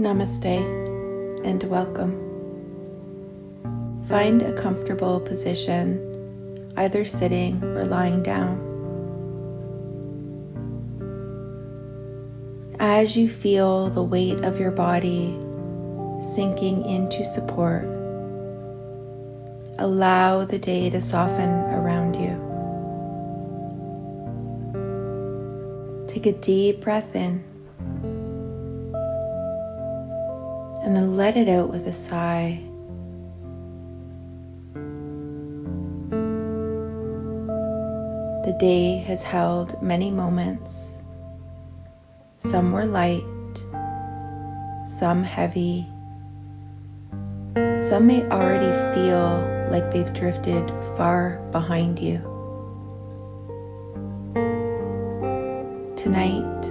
Namaste and welcome. Find a comfortable position, either sitting or lying down. As you feel the weight of your body sinking into support, allow the day to soften around you. Take a deep breath in and then let it out with a sigh. The day has held many moments. Some were light, some heavy. Some may already feel like they've drifted far behind you. Tonight,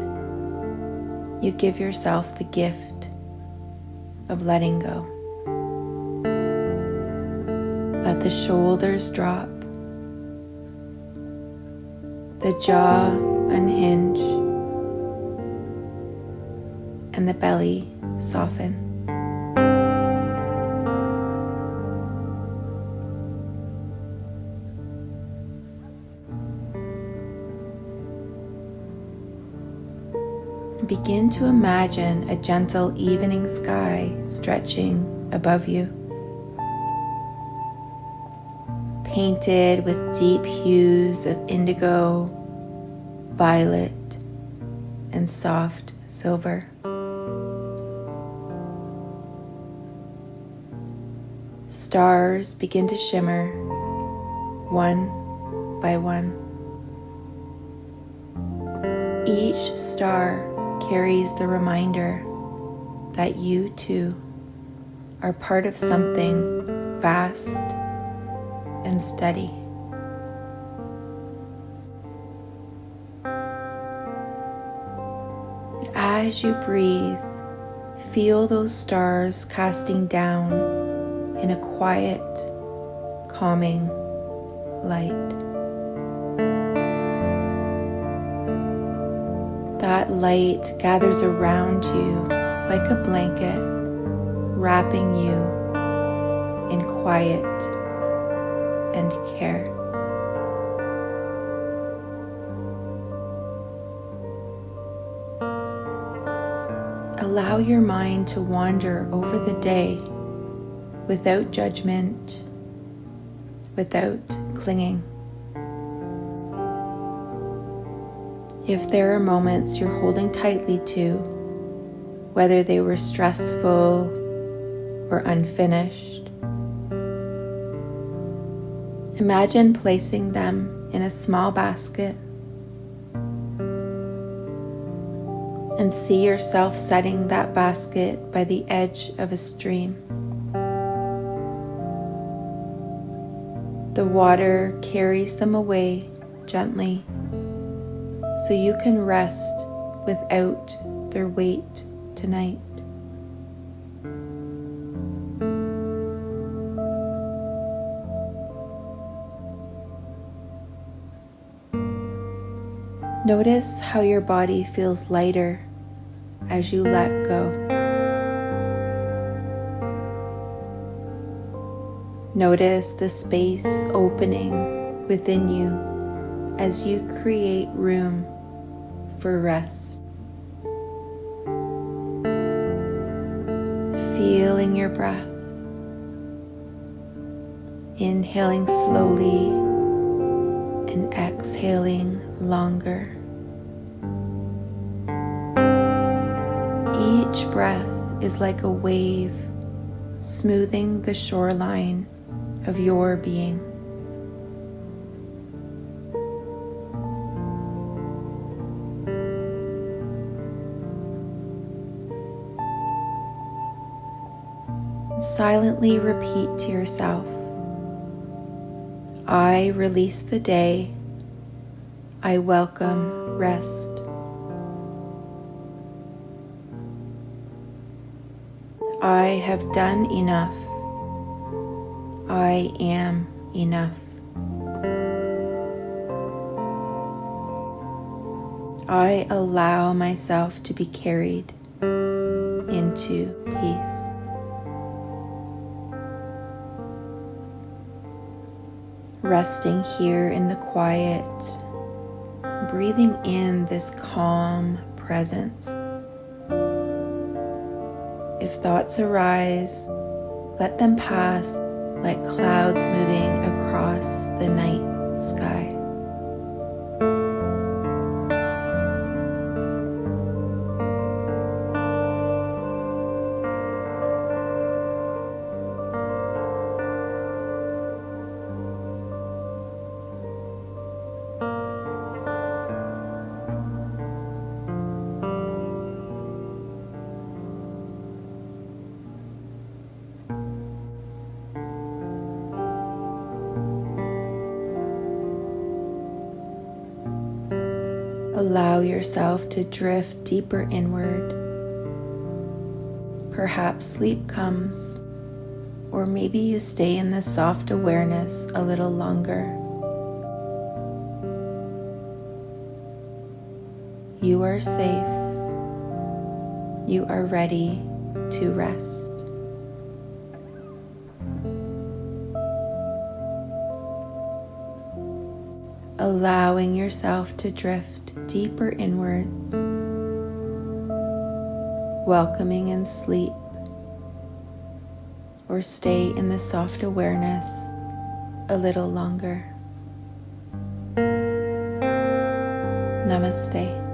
you give yourself the gift of letting go. Let the shoulders drop, the jaw unhinge, and the belly soften. Begin to imagine a gentle evening sky stretching above you, painted with deep hues of indigo, violet, and soft silver. Stars begin to shimmer one by one. Each star carries the reminder that you too are part of something vast and steady. As you breathe, feel those stars casting down in a quiet, calming light. That light gathers around you like a blanket, wrapping you in quiet and care. Allow your mind to wander over the day without judgment, without clinging. If there are moments you're holding tightly to, whether they were stressful or unfinished, imagine placing them in a small basket and see yourself setting that basket by the edge of a stream. The water carries them away gently, so you can rest without their weight tonight. Notice how your body feels lighter as you let go. Notice the space opening within you as you create room for rest. Feeling your breath, inhaling slowly and exhaling longer. Each breath is like a wave smoothing the shoreline of your being. Silently repeat to yourself, I release the day, I welcome rest. I have done enough, I am enough. I allow myself to be carried into peace. Resting here in the quiet, breathing in this calm presence. If thoughts arise, let them pass like clouds moving across the night sky. Allow yourself to drift deeper inward. Perhaps sleep comes, or maybe you stay in this soft awareness a little longer. You are safe. You are ready to rest. Allowing yourself to drift deeper inwards, welcoming in sleep, or stay in the soft awareness a little longer. Namaste.